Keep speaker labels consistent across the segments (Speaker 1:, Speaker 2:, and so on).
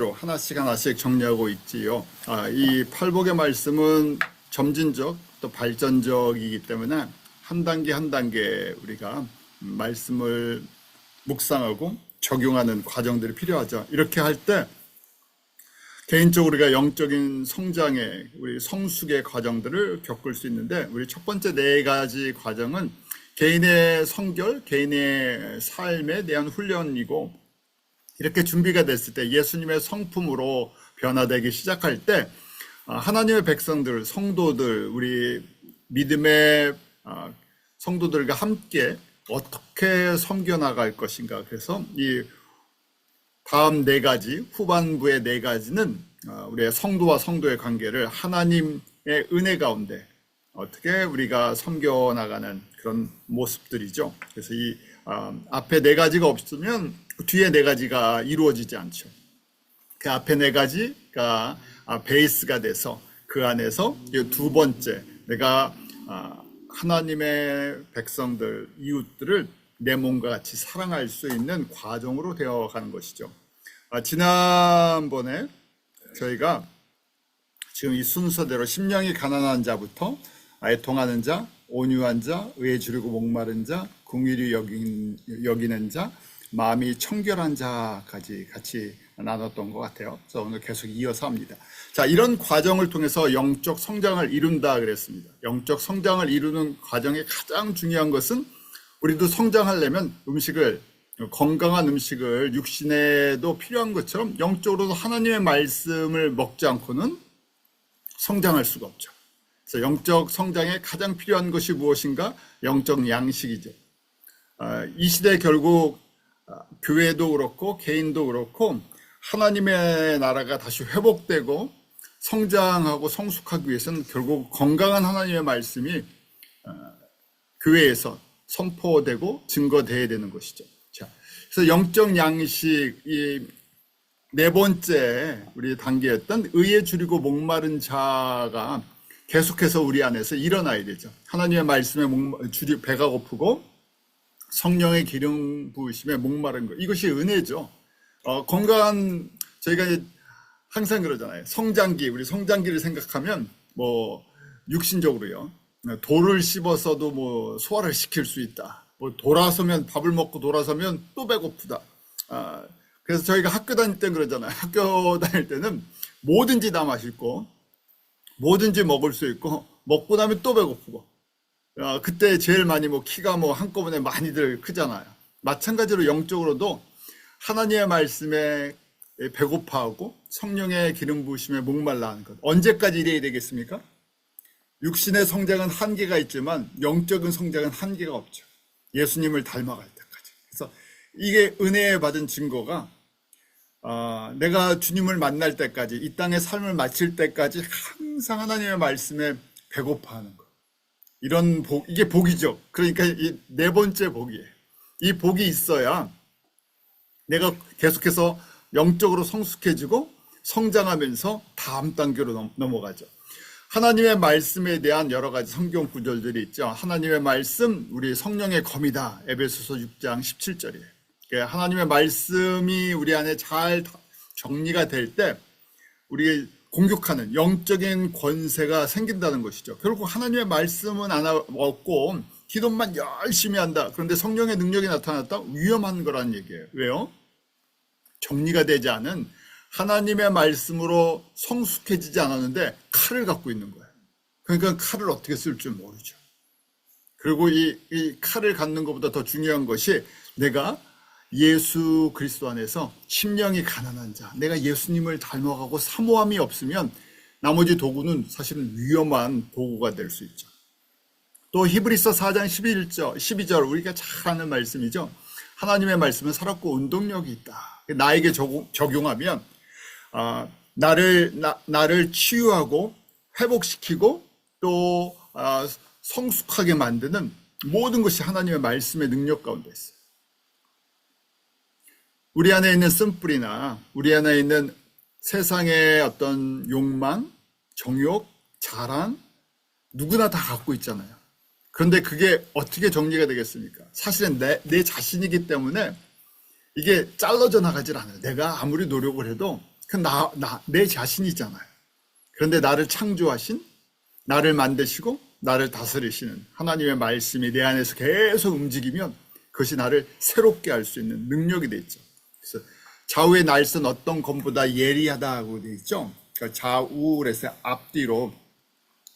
Speaker 1: 하나씩 하나씩 정리하고 있지요. 이 팔복의 말씀은 점진적 또 발전적이기 때문에 한 단계 한 단계 우리가 말씀을 묵상하고 적용하는 과정들이 필요하죠. 이렇게 할 때 개인적으로 우리가 영적인 성장의 우리 성숙의 과정들을 겪을 수 있는데, 우리 첫 번째 네 가지 과정은 개인의 성결, 개인의 삶에 대한 훈련이고, 이렇게 준비가 됐을 때 예수님의 성품으로 변화되기 시작할 때 하나님의 백성들, 성도들, 우리 믿음의 성도들과 함께 어떻게 섬겨나갈 것인가. 그래서 이 다음 네 가지, 후반부의 네 가지는 우리의 성도와 성도의 관계를 하나님의 은혜 가운데 어떻게 우리가 섬겨나가는 그런 모습들이죠. 그래서 이 앞에 네 가지가 없으면 뒤에 네 가지가 이루어지지 않죠. 그 앞에 네 가지가 베이스가 돼서 그 안에서 두 번째, 내가 하나님의 백성들, 이웃들을 내 몸과 같이 사랑할 수 있는 과정으로 되어가는 것이죠. 지난번에 저희가 지금 이 순서대로 심령이 가난한 자부터 애통하는 자, 온유한 자, 의에 주르고 목마른 자, 긍휼히 여기는 자, 마음이 청결한 자까지 같이 나눴던 것 같아요. 그래서 오늘 계속 이어서 합니다. 자, 이런 과정을 통해서 영적 성장을 이룬다 그랬습니다. 영적 성장을 이루는 과정의 가장 중요한 것은, 우리도 성장하려면 건강한 음식을 육신에도 필요한 것처럼 영적으로도 하나님의 말씀을 먹지 않고는 성장할 수가 없죠. 그래서 영적 성장에 가장 필요한 것이 무엇인가? 영적 양식이죠. 이 시대 결국 교회도 그렇고 개인도 그렇고 하나님의 나라가 다시 회복되고 성장하고 성숙하기 위해서는 결국 건강한 하나님의 말씀이 교회에서 선포되고 증거되어야 되는 것이죠. 자, 그래서 영적 양식, 이 네 번째 우리 단계였던 의에 주리고 목마른 자가 계속해서 우리 안에서 일어나야 되죠. 하나님의 말씀에 배가 고프고 성령의 기름 부으심에 목마른 것, 이것이 은혜죠. 건강한, 저희가 항상 그러잖아요. 성장기, 우리 성장기를 생각하면 육신적으로요, 돌을 씹어서도 소화를 시킬 수 있다. 돌아서면, 밥을 먹고 돌아서면 또 배고프다. 그래서 저희가 학교 다닐 때는 그러잖아요. 학교 다닐 때는 뭐든지 다 맛있고 뭐든지 먹을 수 있고 먹고 나면 또 배고프고, 그때 제일 많이 키가 한꺼번에 많이들 크잖아요. 마찬가지로 영적으로도 하나님의 말씀에 배고파하고 성령의 기름 부으심에 목말라 하는 것, 언제까지 이래야 되겠습니까? 육신의 성장은 한계가 있지만 영적인 성장은 한계가 없죠. 예수님을 닮아갈 때까지. 그래서 이게 은혜에 받은 증거가, 내가 주님을 만날 때까지, 이 땅의 삶을 마칠 때까지 항상 하나님의 말씀에 배고파하는 것. 이런 이게 복이죠. 그러니까 이 네 번째 복이에요. 이 복이 있어야 내가 계속해서 영적으로 성숙해지고 성장하면서 다음 단계로 넘어가죠. 하나님의 말씀에 대한 여러 가지 성경 구절들이 있죠. 하나님의 말씀, 우리 성령의 검이다. 에베소서 6장 17절이에요. 하나님의 말씀이 우리 안에 잘 정리가 될 때 우리 공격하는 영적인 권세가 생긴다는 것이죠. 결국 하나님의 말씀은 안 얻고 기도만 열심히 한다. 그런데 성령의 능력이 나타났다? 위험한 거라는 얘기예요. 왜요? 정리가 되지 않은 하나님의 말씀으로 성숙해지지 않았는데 칼을 갖고 있는 거예요. 그러니까 칼을 어떻게 쓸 줄 모르죠. 그리고 이 칼을 갖는 것보다 더 중요한 것이, 내가 예수 그리스도 안에서 심령이 가난한 자, 내가 예수님을 닮아가고 사모함이 없으면 나머지 도구는 사실은 위험한 도구가 될 수 있죠. 또 히브리서 4장 12절 우리가 잘 아는 말씀이죠. 하나님의 말씀은 살았고 운동력이 있다. 나에게 적용하면 나를 치유하고 회복시키고 또 성숙하게 만드는 모든 것이 하나님의 말씀의 능력 가운데 있어요. 우리 안에 있는 쓴뿌리나 우리 안에 있는 세상의 어떤 욕망, 정욕, 자랑, 누구나 다 갖고 있잖아요. 그런데 그게 어떻게 정리가 되겠습니까? 사실은 내 자신이기 때문에 이게 잘라져 나가질 않아요. 내가 아무리 노력을 해도 내 자신이잖아요. 그런데 나를 창조하신, 나를 만드시고 나를 다스리시는 하나님의 말씀이 내 안에서 계속 움직이면 그것이 나를 새롭게 할 수 있는 능력이 돼 있죠. 그래서 좌우의 날선 어떤 검보다 예리하다고 돼 있죠. 그러니까 좌우에서 앞뒤로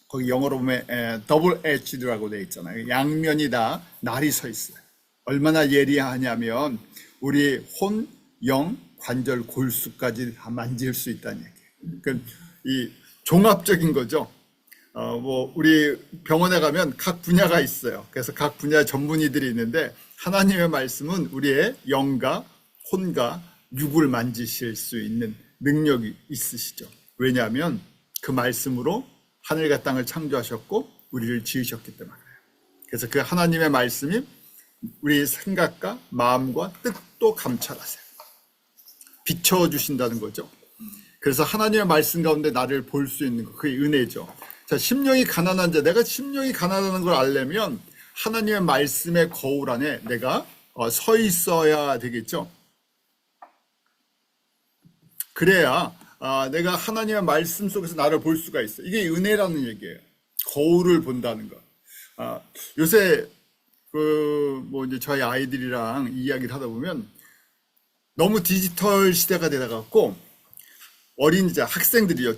Speaker 1: 거기 영어로 보면 더블 엣지드라고 돼 있잖아요. 양면이 다 날이 서 있어요. 얼마나 예리하냐면 우리 혼, 영, 관절, 골수까지 다 만질 수 있다는 얘기예요. 그러니까 이 종합적인 거죠. 우리 병원에 가면 각 분야가 있어요. 그래서 각 분야 전문의들이 있는데 하나님의 말씀은 우리의 영과 혼과 육을 만지실 수 있는 능력이 있으시죠. 왜냐하면 그 말씀으로 하늘과 땅을 창조하셨고 우리를 지으셨기 때문에 그래요. 그래서 그 하나님의 말씀이 우리 생각과 마음과 뜻도 감찰하세요. 비춰주신다는 거죠. 그래서 하나님의 말씀 가운데 나를 볼 수 있는 거, 그게 은혜죠. 자, 심령이 가난한 자, 내가 심령이 가난하다는 걸 알려면 하나님의 말씀의 거울 안에 내가 서 있어야 되겠죠. 그래야 내가 하나님의 말씀 속에서 나를 볼 수가 있어. 이게 은혜라는 얘기예요. 거울을 본다는 거. 요새 이제 저희 아이들이랑 이야기를 하다 보면 너무 디지털 시대가 되다 갖고 어린 이제 학생들이요,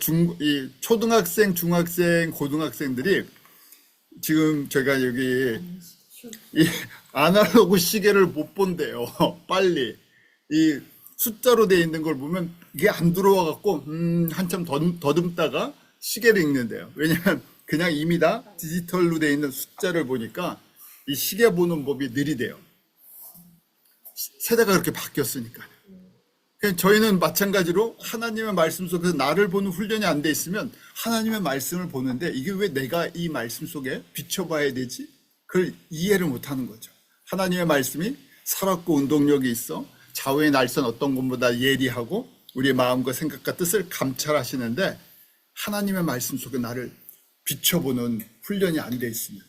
Speaker 1: 초등학생, 중학생, 고등학생들이 지금 제가 여기 이 아날로그 시계를 못 본대요. 빨리 이 숫자로 돼 있는 걸 보면 이게 안 들어와 갖고 한참 더듬다가 시계를 읽는데요. 왜냐면 그냥 이미 다 디지털로 돼 있는 숫자를 보니까 이 시계 보는 법이 느리대요. 세대가 그렇게 바뀌었으니까요. 저희는 마찬가지로 하나님의 말씀 속에서 나를 보는 훈련이 안 돼 있으면 하나님의 말씀을 보는데 이게 왜 내가 이 말씀 속에 비춰봐야 되지? 그걸 이해를 못하는 거죠. 하나님의 말씀이 살았고 운동력이 있어 좌우의 날선 어떤 것보다 예리하고 우리의 마음과 생각과 뜻을 감찰하시는데 하나님의 말씀 속에 나를 비춰보는 훈련이 안 돼 있으면,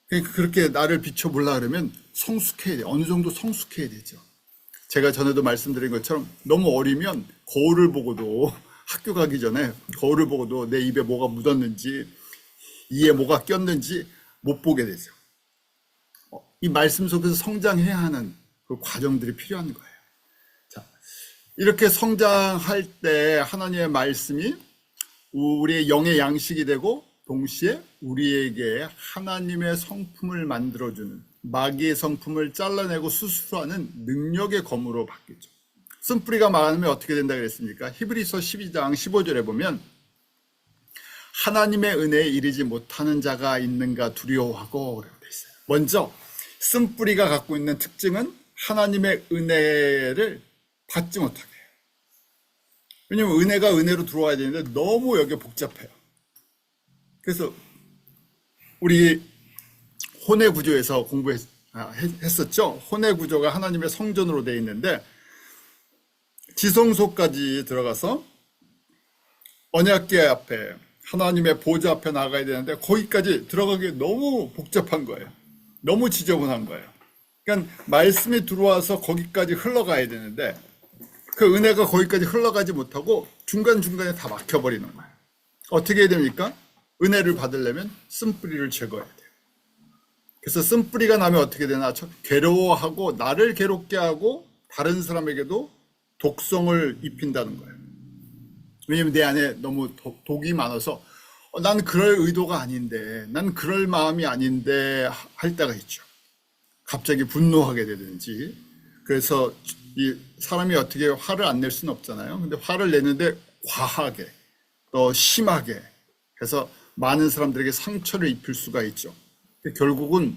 Speaker 1: 그러니까 그렇게 나를 비춰보려고 그러면 성숙해야 돼요. 어느 정도 성숙해야 되죠. 제가 전에도 말씀드린 것처럼 너무 어리면 거울을 보고도, 학교 가기 전에 거울을 보고도 내 입에 뭐가 묻었는지 이에 뭐가 꼈는지 못 보게 되죠. 이 말씀 속에서 성장해야 하는 그 과정들이 필요한 거예요. 자, 이렇게 성장할 때 하나님의 말씀이 우리의 영의 양식이 되고 동시에 우리에게 하나님의 성품을 만들어주는, 마귀의 성품을 잘라내고 수술하는 능력의 검으로 바뀌죠. 쓴뿌리가 많으면 어떻게 된다 그랬습니까? 히브리서 12장 15절에 보면 하나님의 은혜에 이르지 못하는 자가 있는가 두려워하고 그렇게 돼 있어요. 먼저 쓴뿌리가 갖고 있는 특징은 하나님의 은혜를 받지 못하게 해요. 왜냐하면 은혜가 은혜로 들어와야 되는데 너무 여기 복잡해요. 그래서 우리 혼의 구조에서 공부했었죠. 혼의 구조가 하나님의 성전으로 되어 있는데 지성소까지 들어가서 언약궤 앞에 하나님의 보좌 앞에 나가야 되는데 거기까지 들어가기 너무 복잡한 거예요. 너무 지저분한 거예요. 그러니까 말씀이 들어와서 거기까지 흘러가야 되는데 그 은혜가 거기까지 흘러가지 못하고 중간중간에 다 막혀버리는 거예요. 어떻게 해야 됩니까? 은혜를 받으려면 쓴뿌리를 제거해야 돼요. 그래서 쓴뿌리가 나면 어떻게 되나? 괴로워하고 나를 괴롭게 하고 다른 사람에게도 독성을 입힌다는 거예요. 왜냐면 내 안에 너무 독이 많아서 난 그럴 의도가 아닌데, 난 그럴 마음이 아닌데 할 때가 있죠. 갑자기 분노하게 되든지. 그래서 이 사람이 어떻게 화를 안 낼 수는 없잖아요. 근데 화를 내는데 과하게 또 심하게 해서 많은 사람들에게 상처를 입힐 수가 있죠. 결국은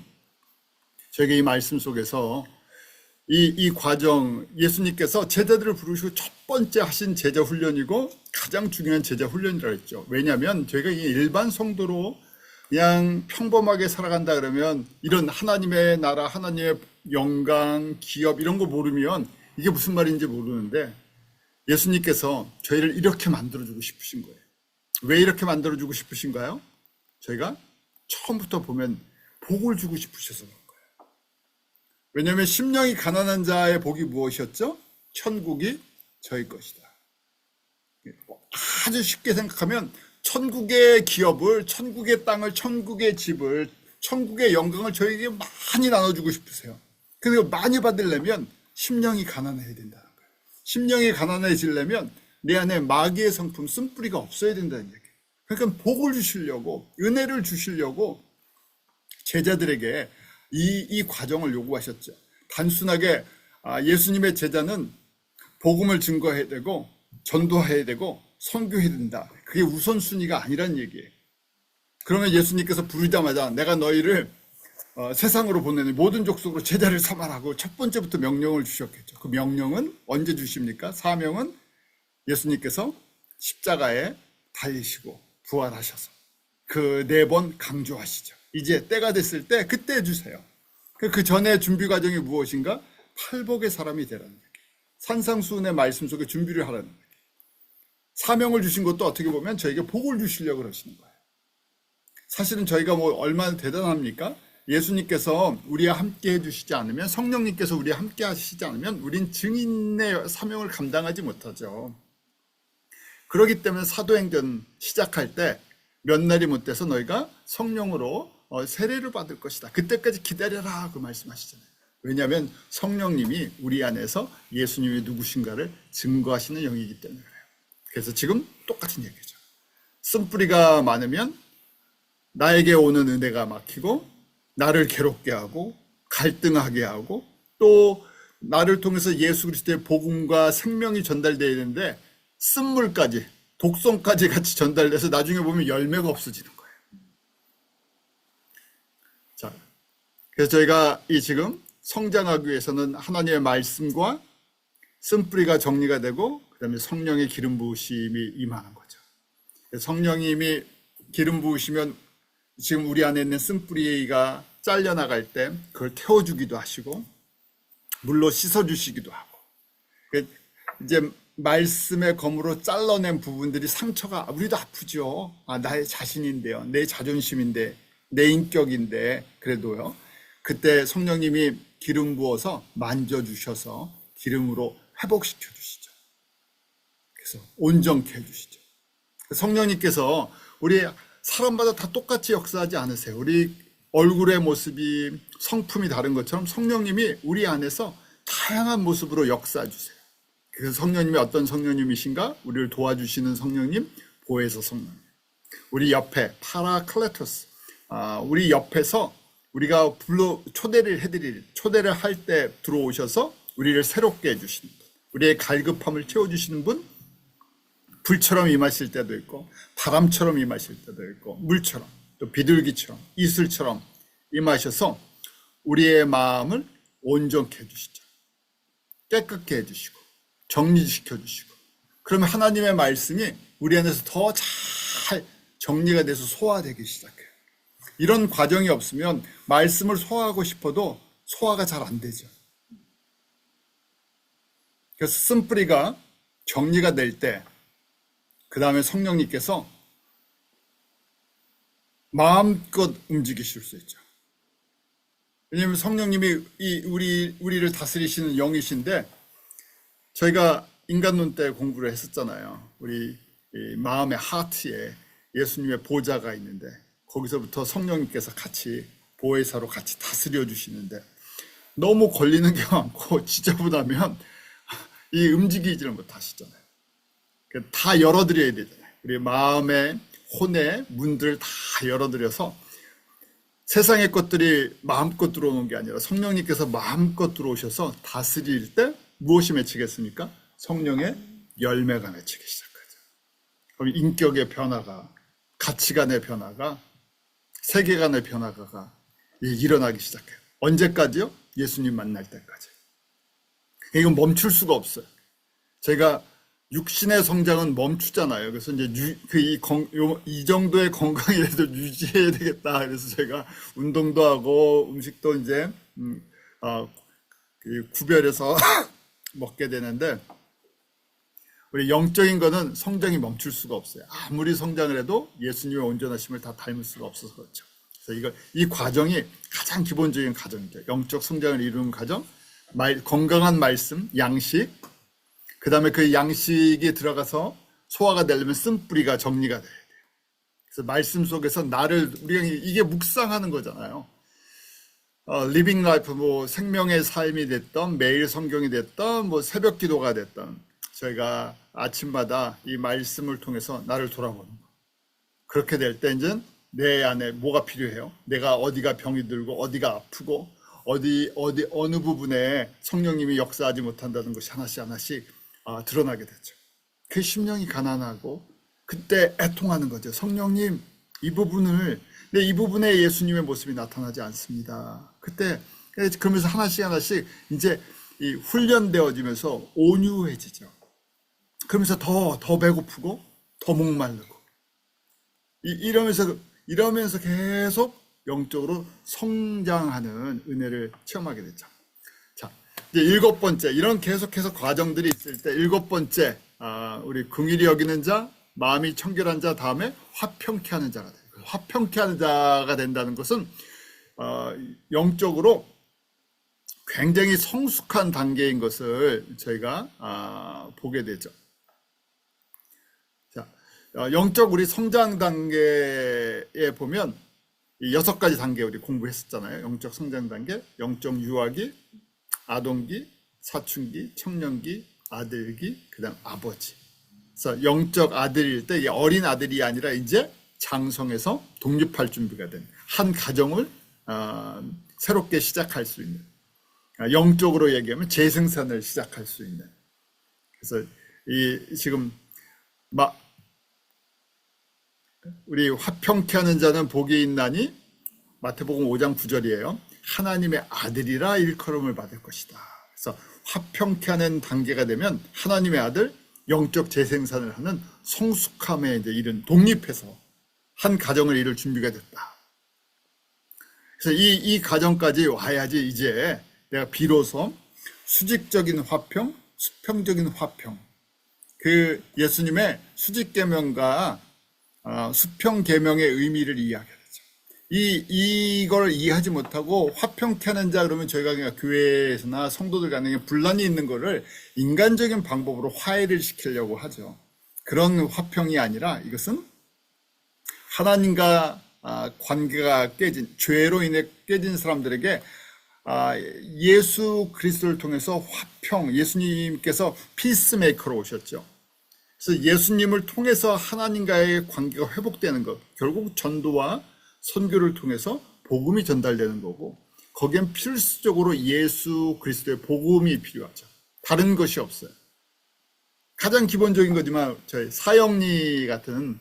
Speaker 1: 저에게 이 말씀 속에서 이 과정, 예수님께서 제자들을 부르시고 첫 번째 하신 제자 훈련이고 가장 중요한 제자 훈련이라고 했죠. 왜냐하면 저희가 일반 성도로 그냥 평범하게 살아간다 그러면 이런 하나님의 나라, 하나님의 영광, 기업 이런 거 모르면 이게 무슨 말인지 모르는데 예수님께서 저희를 이렇게 만들어주고 싶으신 거예요. 왜 이렇게 만들어주고 싶으신가요? 저희가 처음부터 보면 복을 주고 싶으셔서 그런 거예요. 왜냐하면 심령이 가난한 자의 복이 무엇이었죠? 천국이 저희 것이다. 아주 쉽게 생각하면 천국의 기업을, 천국의 땅을, 천국의 집을, 천국의 영광을 저에게 많이 나눠주고 싶으세요. 그리고 많이 받으려면 심령이 가난해야 된다는 거예요. 심령이 가난해지려면 내 안에 마귀의 성품, 쓴뿌리가 없어야 된다는 얘기예요. 그러니까 복을 주시려고, 은혜를 주시려고 제자들에게 이 과정을 요구하셨죠. 단순하게 예수님의 제자는 복음을 증거해야 되고 전도해야 되고 선교해야 된다. 그게 우선순위가 아니란 얘기예요. 그러면 예수님께서 부르자마자 내가 너희를 세상으로 보내니 모든 족속으로 제자를 삼아라고 첫 번째부터 명령을 주셨겠죠. 그 명령은 언제 주십니까? 사명은 예수님께서 십자가에 달리시고 부활하셔서 그 4번 강조하시죠. 이제 때가 됐을 때 그때 주세요. 그 전에 준비 과정이 무엇인가? 팔복의 사람이 되라는 얘기예요. 산상수훈의 말씀 속에 준비를 하라는 얘기예요. 사명을 주신 것도 어떻게 보면 저에게 복을 주시려고 그러시는 거예요. 사실은 저희가 뭐 얼마나 대단합니까? 예수님께서 우리와 함께 해주시지 않으면, 성령님께서 우리와 함께 하시지 않으면 우린 증인의 사명을 감당하지 못하죠. 그렇기 때문에 사도행전 시작할 때 몇 날이 못 돼서 너희가 성령으로 세례를 받을 것이다. 그때까지 기다려라 그 말씀하시잖아요. 왜냐하면 성령님이 우리 안에서 예수님이 누구신가를 증거하시는 영이기 때문에 그래요. 그래서 지금 똑같은 얘기죠. 쓴뿌리가 많으면 나에게 오는 은혜가 막히고 나를 괴롭게 하고 갈등하게 하고 또 나를 통해서 예수 그리스도의 복음과 생명이 전달되어야 되는데 쓴물까지 독성까지 같이 전달돼서 나중에 보면 열매가 없어지는 거예요. 자, 그래서 저희가 지금 성장하기 위해서는 하나님의 말씀과 쓴뿌리가 정리가 되고 그다음에 성령의 기름 부으심이 임하는 거죠. 성령님이 기름 부으시면 지금 우리 안에 있는 쓴뿌리가 잘려나갈 때 그걸 태워주기도 하시고 물로 씻어주시기도 하고 이제 말씀의 검으로 잘라낸 부분들이 상처가 우리도 아프죠. 나의 자신인데요. 내 자존심인데 내 인격인데 그래도요. 그때 성령님이 기름 부어서 만져주셔서 기름으로 회복시켜 주시죠. 그래서 온전케 해주시죠. 성령님께서 우리 사람마다 다 똑같이 역사하지 않으세요. 우리 얼굴의 모습이 성품이 다른 것처럼 성령님이 우리 안에서 다양한 모습으로 역사해 주세요. 그래서 성령님이 어떤 성령님이신가? 우리를 도와주시는 성령님, 보혜사 성령님. 우리 옆에 파라클레토스, 우리 옆에서 우리가 초대를 할 때 들어오셔서 우리를 새롭게 해주시는 분, 우리의 갈급함을 채워주시는 분, 불처럼 임하실 때도 있고 바람처럼 임하실 때도 있고 물처럼 또 비둘기처럼 이슬처럼 임하셔서 우리의 마음을 온전케 해주시죠. 깨끗게 해주시고 정리시켜 주시고 그러면 하나님의 말씀이 우리 안에서 더 잘 정리가 돼서 소화되기 시작해요. 이런 과정이 없으면 말씀을 소화하고 싶어도 소화가 잘 안 되죠. 그래서 쓴뿌리가 정리가 될 때 그 다음에 성령님께서 마음껏 움직이실 수 있죠. 왜냐하면 성령님이 우리를 다스리시는 영이신데 저희가 인간론 때 공부를 했었잖아요. 우리 마음의 하트에 예수님의 보좌가 있는데 거기서부터 성령님께서 같이 보혜사로 같이 다스려 주시는데 너무 걸리는 게 많고 지저분하면 이 움직이지를 못하시잖아요. 다 열어드려야 되잖아요. 우리 마음의 혼의 문들을 다 열어드려서 세상의 것들이 마음껏 들어오는 게 아니라 성령님께서 마음껏 들어오셔서 다스릴 때 무엇이 맺히겠습니까? 성령의 열매가 맺히기 시작하죠. 그럼 인격의 변화가, 가치관의 변화가, 세계관의 변화가 일어나기 시작해요. 언제까지요? 예수님 만날 때까지. 이건 멈출 수가 없어요. 제가 육신의 성장은 멈추잖아요. 그래서 이제 이 정도의 건강이라도 유지해야 되겠다. 그래서 제가 운동도 하고 음식도 이제 구별해서 먹게 되는데 우리 영적인 거는 성장이 멈출 수가 없어요. 아무리 성장을 해도 예수님의 온전하심을 다 닮을 수가 없어서 그렇죠. 그래서 이 과정이 가장 기본적인 과정이죠. 영적 성장을 이루는 과정, 건강한 말씀, 양식, 그 다음에 그 양식이 들어가서 소화가 되려면 쓴뿌리가 정리가 돼야 돼요. 그래서 말씀 속에서 나를 우리가 이게 묵상하는 거잖아요. 리빙 라이프 뭐 생명의 삶이 됐던 매일 성경이 됐던 뭐 새벽 기도가 됐던 저희가 아침마다 이 말씀을 통해서 나를 돌아보는 거. 그렇게 될 때 이제 내 안에 뭐가 필요해요? 내가 어디가 병이 들고 어디가 아프고 어느 부분에 성령님이 역사하지 못한다는 것이 하나씩 드러나게 되죠. 그 심령이 가난하고 그때 애통하는 거죠. 성령님 이 부분에 예수님의 모습이 나타나지 않습니다. 그때 그러면서 하나씩 이제 이 훈련되어지면서 온유해지죠. 그러면서 더 배고프고 더 목마르고 이러면서 계속 영적으로 성장하는 은혜를 체험하게 되죠. 자, 이제 7번째 이런 계속해서 과정들이 있을 때 7번째 우리 긍휼히 여기는 자, 마음이 청결한 자 다음에 화평케 하는 자가 돼요. 화평케 하는 자가 된다는 것은 영적으로 굉장히 성숙한 단계인 것을 저희가 보게 되죠. 자, 영적 우리 성장 단계에 보면 이 6가지 단계 우리 공부했었잖아요. 영적 성장 단계, 영적 유아기, 아동기, 사춘기, 청년기, 아들기, 그다음 아버지. 그래서 영적 아들일 때 어린 아들이 아니라 이제 장성해서 독립할 준비가 된 한 가정을 새롭게 시작할 수 있는, 영적으로 얘기하면 재생산을 시작할 수 있는. 그래서 지금 우리 화평케 하는 자는 복이 있나니 마태복음 5장 9절이에요. 하나님의 아들이라 일컬음을 받을 것이다. 그래서 화평케 하는 단계가 되면 하나님의 아들, 영적 재생산을 하는 성숙함에 이제 이른 독립해서 한 가정을 이룰 준비가 됐다. 그래서 이 가정까지 와야지 이제 내가 비로소 수직적인 화평, 수평적인 화평, 그 예수님의 수직 계명과 수평 계명의 의미를 이해하게 되죠. 이걸 이해하지 못하고 화평케 하는 자 그러면 저희가 그냥 교회에서나 성도들 간에 분란이 있는 거를 인간적인 방법으로 화해를 시키려고 하죠. 그런 화평이 아니라 이것은 하나님과 관계가 깨진, 죄로 인해 깨진 사람들에게 예수 그리스도를 통해서 화평, 예수님께서 피스메이커로 오셨죠. 그래서 예수님을 통해서 하나님과의 관계가 회복되는 것, 결국 전도와 선교를 통해서 복음이 전달되는 거고, 거기엔 필수적으로 예수 그리스도의 복음이 필요하죠. 다른 것이 없어요. 가장 기본적인 거지만 저희 사형리 같은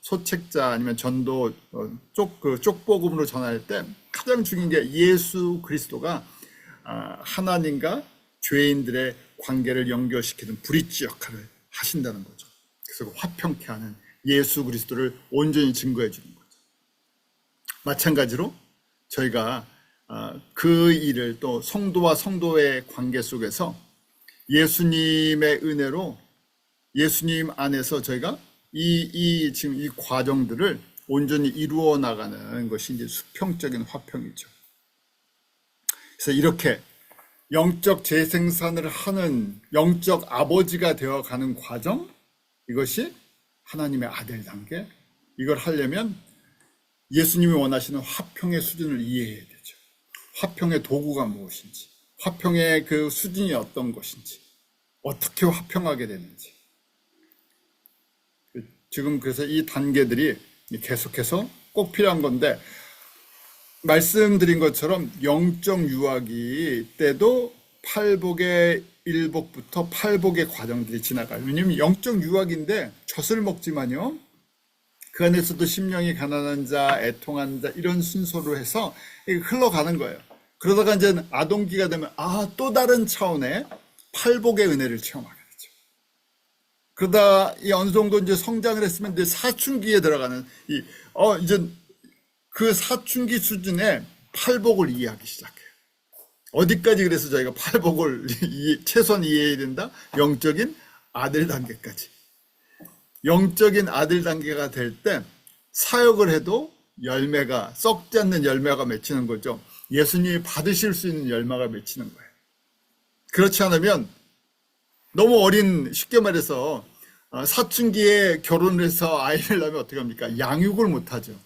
Speaker 1: 소책자 아니면 전도 쪽복음으로 전할 때 가장 중요한 게 예수 그리스도가 하나님과 죄인들의 관계를 연결시키는 브릿지 역할을 하신다는 거죠. 그래서 화평케 하는 예수 그리스도를 온전히 증거해 주는 거죠. 마찬가지로 저희가 그 일을 또 성도와 성도의 관계 속에서 예수님의 은혜로 예수님 안에서 저희가 지금 이 과정들을 온전히 이루어 나가는 것이 이제 수평적인 화평이죠. 그래서 이렇게 영적 재생산을 하는 영적 아버지가 되어가는 과정, 이것이 하나님의 아들 단계. 이걸 하려면 예수님이 원하시는 화평의 수준을 이해해야 되죠. 화평의 도구가 무엇인지, 화평의 그 수준이 어떤 것인지, 어떻게 화평하게 되는지. 지금 그래서 이 단계들이 계속해서 꼭 필요한 건데, 말씀드린 것처럼 영적 유아기 때도 팔복의 일복부터 팔복의 과정들이 지나가요. 왜냐하면 영적 유아기인데 젖을 먹지만요, 그 안에서도 심령이 가난한 자, 애통한 자, 이런 순서로 해서 흘러가는 거예요. 그러다가 이제 아동기가 되면 또 다른 차원의 팔복의 은혜를 체험하게 되죠. 그러다 어느 정도 이제 성장을 했으면 이제 사춘기에 들어가는 이제 그 사춘기 수준의 팔복을 이해하기 시작해요. 어디까지 그래서 저희가 팔복을 최소한 이해해야 된다? 영적인 아들 단계까지. 영적인 아들 단계가 될 때 사역을 해도 열매가, 썩지 않는 열매가 맺히는 거죠. 예수님이 받으실 수 있는 열매가 맺히는 거예요. 그렇지 않으면 너무 쉽게 말해서 사춘기에 결혼을 해서 아이를 낳으면 어떻게 합니까? 양육을 못하죠.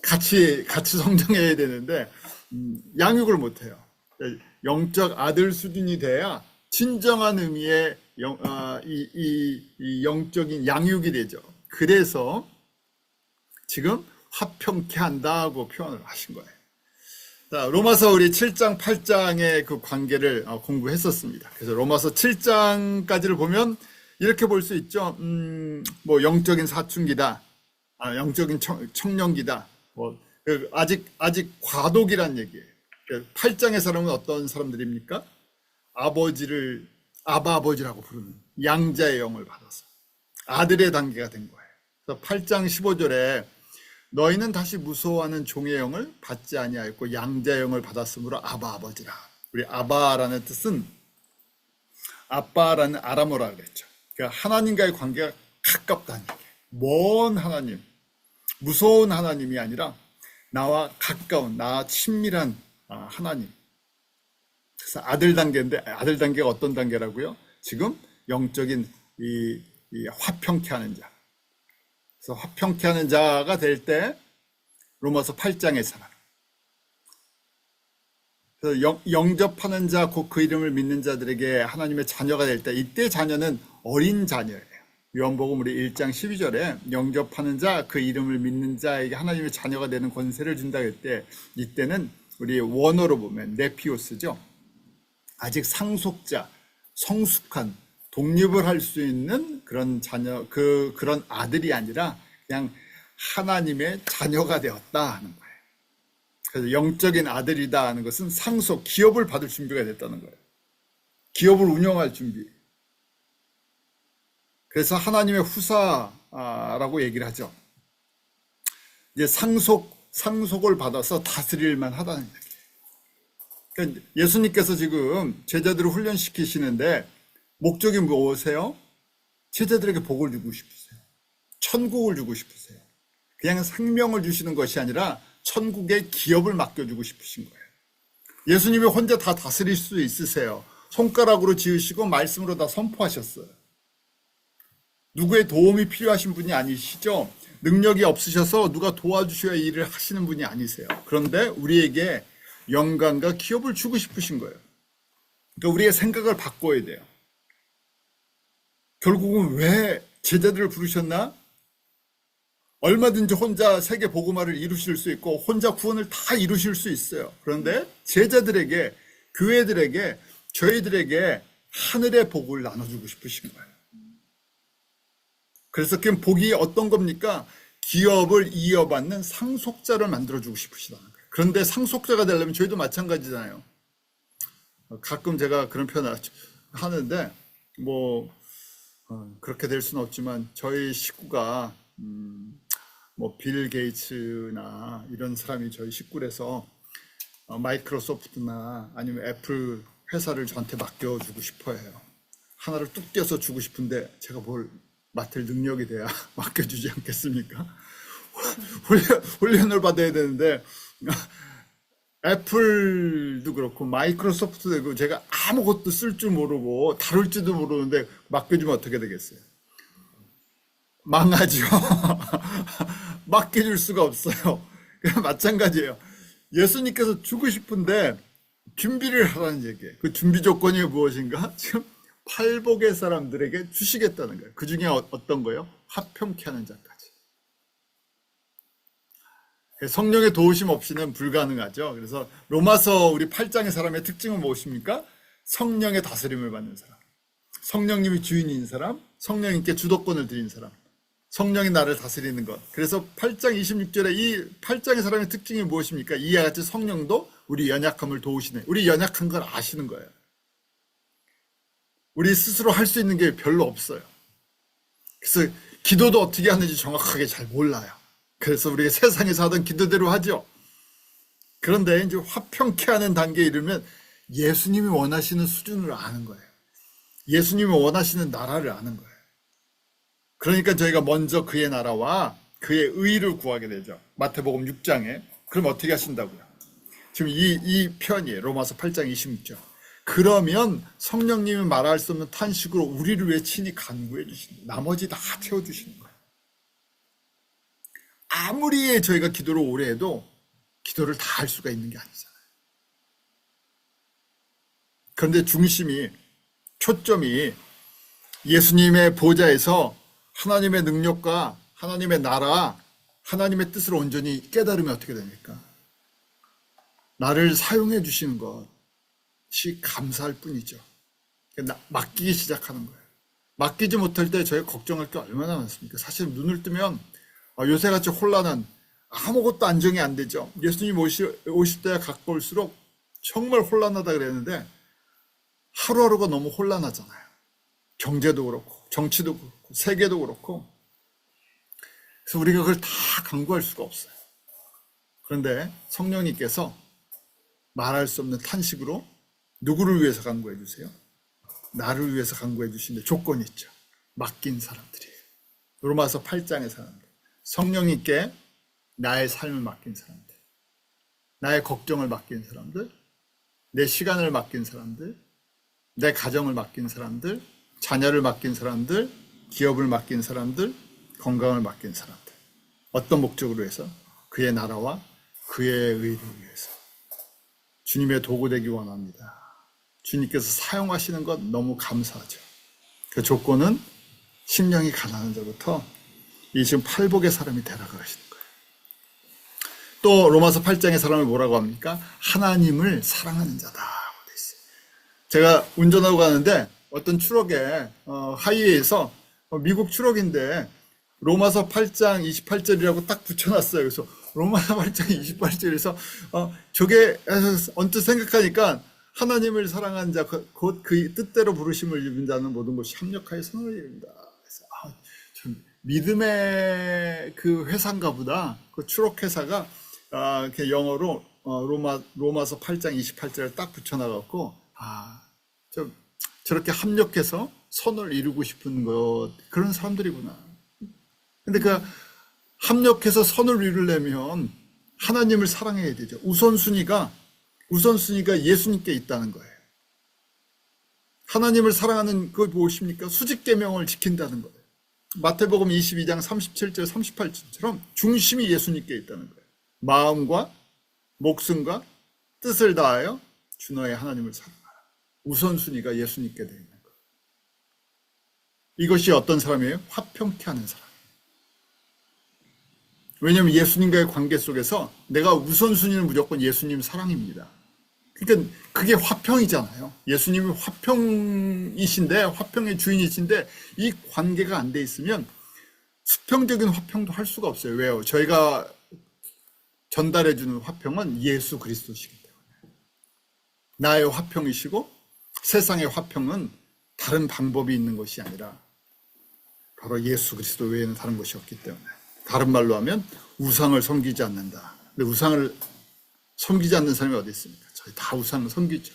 Speaker 1: 같이 성장해야 되는데 양육을 못해요. 영적 아들 수준이 돼야 진정한 의미의 이 영적인 양육이 되죠. 그래서 지금 화평케 한다고 표현을 하신 거예요. 자, 로마서 우리 7장, 8장의 그 관계를 공부했었습니다. 그래서 로마서 7장까지를 보면 이렇게 볼 수 있죠. 뭐 영적인 사춘기다, 영적인 청년기다. 뭐 아직 과도기란 얘기예요. 8장의 사람은 어떤 사람들입니까? 아버지를 아바 아버지라고 부르는 양자의 영을 받아서 아들의 단계가 된 거예요. 그래서 8장 15절에 너희는 다시 무서워하는 종의 영을 받지 아니하였고 양자의 영을 받았으므로 아바 아버지라. 우리 아바라는 뜻은 아빠라는 아람어라 그랬죠. 그러니까 하나님과의 관계가 가깝다는 얘기예요. 먼 하나님, 무서운 하나님이 아니라 나와 가까운, 나와 친밀한 하나님. 그래서 아들 단계인데 아들 단계가 어떤 단계라고요? 지금 영적인 이 화평케 하는 자. 그래서 화평케 하는 자가 될 때 로마서 8장의 사람. 그래서 영접하는 자, 곧 그 이름을 믿는 자들에게 하나님의 자녀가 될 때 이때 자녀는 어린 자녀예요. 요한복음 우리 1장 12절에 영접하는 자, 그 이름을 믿는 자에게 하나님의 자녀가 되는 권세를 준다 할 때 이때는 우리 원어로 보면 네피오스죠. 아직 상속자, 성숙한 독립을 할 수 있는 그런 자녀, 그런 아들이 아니라 그냥 하나님의 자녀가 되었다 하는 거예요. 그래서 영적인 아들이다 하는 것은 상속, 기업을 받을 준비가 됐다는 거예요. 기업을 운영할 준비. 그래서 하나님의 후사라고 얘기를 하죠. 이제 상속을 받아서 다스릴만 하다는 얘기예요. 그러니까 예수님께서 지금 제자들을 훈련시키시는데 목적이 무엇이세요? 제자들에게 복을 주고 싶으세요. 천국을 주고 싶으세요. 그냥 생명을 주시는 것이 아니라 천국의 기업을 맡겨주고 싶으신 거예요. 예수님이 혼자 다 다스릴 수 있으세요. 손가락으로 지으시고 말씀으로 다 선포하셨어요. 누구의 도움이 필요하신 분이 아니시죠? 능력이 없으셔서 누가 도와주셔야 일을 하시는 분이 아니세요. 그런데 우리에게 영광과 기업을 주고 싶으신 거예요. 그러니까 우리의 생각을 바꿔야 돼요. 결국은 왜 제자들을 부르셨나? 얼마든지 혼자 세계 복음화를 이루실 수 있고 혼자 구원을 다 이루실 수 있어요. 그런데 제자들에게, 교회들에게, 저희들에게 하늘의 복을 나눠주고 싶으신 거예요. 그래서 그 복이 어떤 겁니까? 기업을 이어받는 상속자를 만들어주고 싶으시다는 거예요. 그런데 상속자가 되려면 저희도 마찬가지잖아요. 가끔 제가 그런 표현을 하는데 그렇게 될 수는 없지만 저희 식구가 빌 게이츠나 이런 사람이 저희 식구라서 마이크로소프트나 아니면 애플 회사를 저한테 맡겨주고 싶어 해요. 하나를 뚝 떼어서 주고 싶은데 제가 뭘 맡을 능력이 돼야 맡겨주지 않겠습니까? 훈련을 받아야 되는데 애플도 그렇고 마이크로소프트도 그렇고 제가 아무것도 쓸 줄 모르고 다룰 줄도 모르는데 맡겨주면 어떻게 되겠어요? 망하죠. 맡겨줄 수가 없어요. 마찬가지예요. 예수님께서 주고 싶은데 준비를 하라는 얘기예요. 그 준비 조건이 무엇인가? 지금 팔복의 사람들에게 주시겠다는 거예요. 그 중에 어떤 거예요? 화평케 하는 자까지. 성령의 도우심 없이는 불가능하죠. 그래서 로마서 우리 8장의 사람의 특징은 무엇입니까? 성령의 다스림을 받는 사람, 성령님이 주인인 사람, 성령님께 주도권을 드린 사람, 성령이 나를 다스리는 것. 그래서 8장 26절에 이 8장의 사람의 특징이 무엇입니까? 이와 같이 성령도 우리 연약함을 도우시네. 우리 연약한 걸 아시는 거예요. 우리 스스로 할 수 있는 게 별로 없어요. 그래서 기도도 어떻게 하는지 정확하게 잘 몰라요. 그래서 우리가 세상에서 하던 기도대로 하죠. 그런데 이제 화평케 하는 단계에 이르면 예수님이 원하시는 수준을 아는 거예요. 예수님이 원하시는 나라를 아는 거예요. 그러니까 저희가 먼저 그의 나라와 그의 의를 구하게 되죠. 마태복음 6장에. 그럼 어떻게 하신다고요? 지금 이 편이에요. 로마서 8장 26절. 그러면 성령님이 말할 수 없는 탄식으로 우리를 위해 친히 간구해 주시는, 나머지 다 채워주시는 거예요. 아무리 저희가 기도를 오래 해도 기도를 다 할 수가 있는 게 아니잖아요. 그런데 중심이, 초점이 예수님의 보좌에서 하나님의 능력과 하나님의 나라, 하나님의 뜻을 온전히 깨달으면 어떻게 됩니까? 나를 사용해 주시는 것이 감사할 뿐이죠. 맡기기 시작하는 거예요. 맡기지 못할 때 저희가 걱정할 게 얼마나 많습니까? 사실 눈을 뜨면 요새같이 혼란한, 아무것도 안정이 안 되죠. 예수님 오실 때가 가까울수록 정말 혼란하다 그랬는데 하루하루가 너무 혼란하잖아요. 경제도 그렇고 정치도 그렇고 세계도 그렇고. 그래서 우리가 그걸 다 간구할 수가 없어요. 그런데 성령님께서 말할 수 없는 탄식으로 누구를 위해서 간구해 주세요? 나를 위해서 간구해 주시는데 조건이 있죠. 맡긴 사람들이에요. 로마서 8장의 사람들. 성령님께 나의 삶을 맡긴 사람들, 나의 걱정을 맡긴 사람들, 내 시간을 맡긴 사람들, 내 가정을 맡긴 사람들, 자녀를 맡긴 사람들, 기업을 맡긴 사람들, 건강을 맡긴 사람들. 어떤 목적으로 해서? 그의 나라와 그의 의를 위해서. 주님의 도구 되기 원합니다. 주님께서 사용하시는 것 너무 감사하죠. 그 조건은 심령이 가난한 자부터 이 지금 팔복의 사람이 되라 그러시는 거예요. 또 로마서 8장의 사람을 뭐라고 합니까? 하나님을 사랑하는 자다 하고 돼 있어요. 제가 운전하고 가는데 어떤 추럭에 하이웨이에서 미국 추럭인데 로마서 8장 28절이라고 딱 붙여놨어요. 그래서 로마서 8장 28절에서 저게 언뜻 생각하니까 하나님을 사랑한 자, 곧 그 뜻대로 부르심을 입은 자는 모든 것이 합력하여 선을 이룬다. 그래서 좀 믿음의 그 회사인가 보다. 그 추록 회사가 이렇게 영어로 로마서 8장 28절을 딱 붙여놔갖고 저렇게 합력해서 선을 이루고 싶은 것, 그런 사람들이구나. 근데 그 합력해서 선을 이루려면 하나님을 사랑해야 되죠. 우선순위가 예수님께 있다는 거예요. 하나님을 사랑하는 그 무엇입니까? 수직계명을 지킨다는 거예요. 마태복음 22장 37절 38절처럼 중심이 예수님께 있다는 거예요. 마음과 목숨과 뜻을 다하여 주 너의 하나님을 사랑하라. 우선순위가 예수님께 되어 있는 거예요. 이것이 어떤 사람이에요? 화평케 하는 사람. 왜냐하면 예수님과의 관계 속에서 내가 우선순위는 무조건 예수님 사랑입니다. 그러니까 그게 화평이잖아요. 예수님이 화평이신데, 화평의 주인이신데 이 관계가 안 돼 있으면 수평적인 화평도 할 수가 없어요. 왜요? 저희가 전달해 주는 화평은 예수 그리스도시기 때문에. 나의 화평이시고 세상의 화평은 다른 방법이 있는 것이 아니라 바로 예수 그리스도 외에는 다른 것이 없기 때문에. 다른 말로 하면 우상을 섬기지 않는다. 근데 우상을 섬기지 않는 사람이 어디 있습니까? 저희 다 우상을 섬기죠.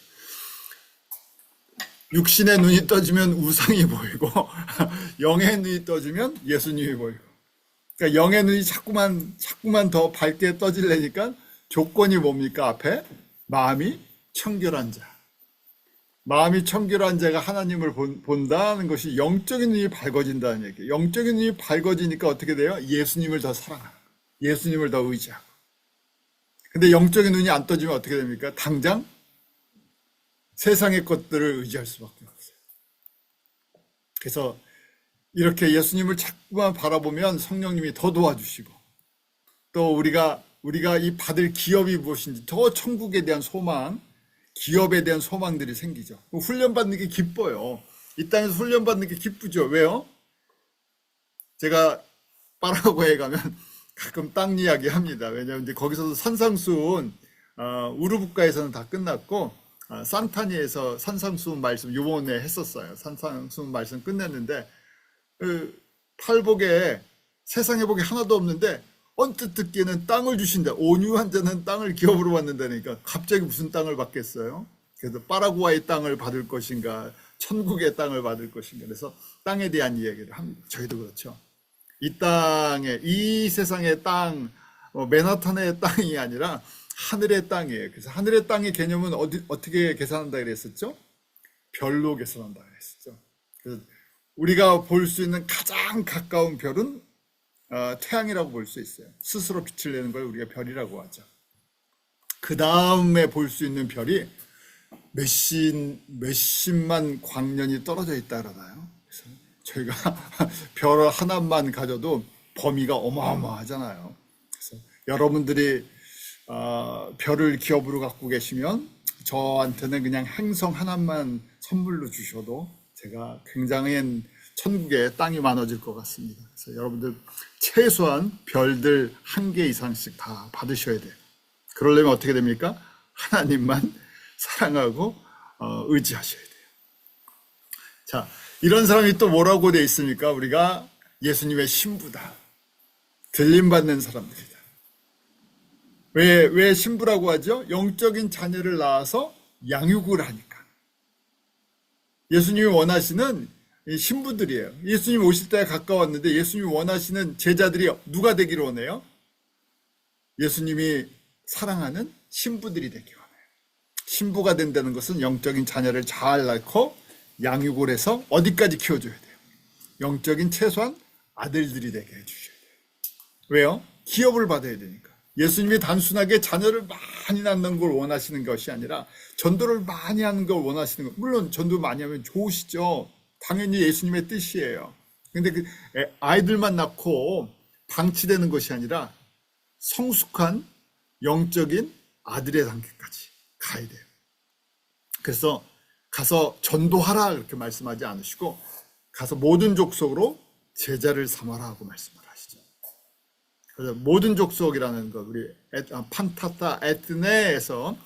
Speaker 1: 육신의 눈이 떠지면 우상이 보이고 영의 눈이 떠지면 예수님이 보이고. 그러니까 영의 눈이 자꾸만 더 밝게 떠지려니까 조건이 뭡니까? 앞에 마음이 청결한 자. 마음이 청결한 자가 하나님을 본다는 것이 영적인 눈이 밝아진다는 얘기예요. 영적인 눈이 밝아지니까 어떻게 돼요? 예수님을 더 사랑하고 예수님을 더 의지하고. 근데 영적인 눈이 안 떠지면 어떻게 됩니까? 당장 세상의 것들을 의지할 수밖에 없어요. 그래서 이렇게 예수님을 자꾸만 바라보면 성령님이 더 도와주시고, 또 우리가 이 받을 기업이 무엇인지, 더 천국에 대한 소망, 기업에 대한 소망들이 생기죠. 훈련받는 게 기뻐요. 이 땅에서 훈련받는 게 기쁘죠. 왜요? 제가 파라과이에 가면 가끔 땅 이야기 합니다. 왜냐하면 이제 거기서도 산상수훈, 우르부카에서는 다 끝났고, 산타니에서 산상수훈 말씀 요번에 했었어요. 산상수훈 말씀 끝냈는데, 팔복에 세상에 복이 하나도 없는데 언뜻 듣기에는 땅을 주신다. 온유한 자는 땅을 기업으로 받는다니까 갑자기 무슨 땅을 받겠어요? 그래서 파라과이 땅을 받을 것인가, 천국의 땅을 받을 것인가. 그래서 땅에 대한 이야기를 합니다. 저희도 그렇죠. 이 세상의 땅, 맨하탄의 땅이 아니라 하늘의 땅이에요. 그래서 하늘의 땅의 개념은 어떻게 계산한다 그랬었죠? 별로 계산한다 그랬었죠. 그래서 우리가 볼 수 있는 가장 가까운 별은 태양이라고 볼 수 있어요. 스스로 빛을 내는 걸 우리가 별이라고 하죠. 그 다음에 볼 수 있는 별이 몇십만 광년이 떨어져 있다 그러나요? 그래서 저희가 별 하나만 가져도 범위가 어마어마하잖아요. 그래서 여러분들이 별을 기업으로 갖고 계시면 저한테는 그냥 행성 하나만 선물로 주셔도 제가 굉장히 천국에 땅이 많아질 것 같습니다. 그래서 여러분들 최소한 별들 1개 이상씩 다 받으셔야 돼요. 그러려면 어떻게 됩니까? 하나님만 사랑하고 의지하셔야 돼요. 자, 이런 사람이 또 뭐라고 돼 있습니까? 우리가 예수님의 신부다. 들림받는 사람들이다. 왜 신부라고 하죠? 영적인 자녀를 낳아서 양육을 하니까. 예수님이 원하시는 신부들이에요. 예수님 오실 때가 가까웠는데 예수님이 원하시는 제자들이 누가 되기를 원해요? 예수님이 사랑하는 신부들이 되기 원해요. 신부가 된다는 것은 영적인 자녀를 잘 낳고 양육을 해서 어디까지 키워줘야 돼요? 영적인 최소한 아들들이 되게 해주셔야 돼요. 왜요? 기업을 받아야 되니까. 예수님이 단순하게 자녀를 많이 낳는 걸 원하시는 것이 아니라 전도를 많이 하는 걸 원하시는 것. 물론 전도 많이 하면 좋으시죠. 당연히 예수님의 뜻이에요. 근데 그 아이들만 낳고 방치되는 것이 아니라 성숙한 영적인 아들의 단계까지 가야 돼요. 그래서 가서 전도하라 이렇게 말씀하지 않으시고 가서 모든 족속으로 제자를 삼아라 하고 말씀을 하시죠. 그래서 모든 족속이라는 것, 우리 판타타 에트네에서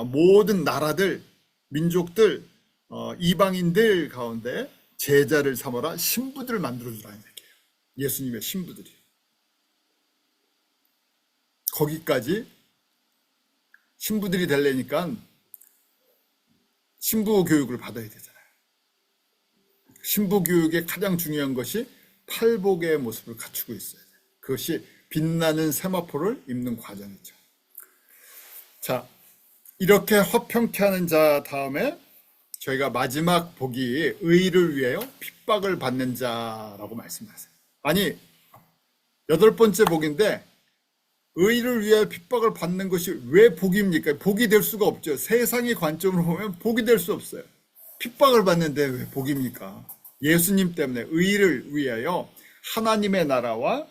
Speaker 1: 모든 나라들, 민족들, 이방인들 가운데 제자를 삼아라, 신부들을 만들어주라는 얘기예요. 예수님의 신부들이. 거기까지 신부들이 되려니까 신부 교육을 받아야 되잖아요. 신부 교육의 가장 중요한 것이 팔복의 모습을 갖추고 있어야 돼요. 그것이 빛나는 세마포를 입는 과정이죠. 자, 이렇게 화평케 하는 자 다음에 저희가 마지막 복이 의를 위하여 핍박을 받는 자라고 말씀하세요. 아니, 8번째 복인데 의를 위하여 핍박을 받는 것이 왜 복입니까? 복이 될 수가 없죠. 세상의 관점으로 보면 복이 될 수 없어요. 핍박을 받는데 왜 복입니까? 예수님 때문에 의를 위하여 하나님의 나라와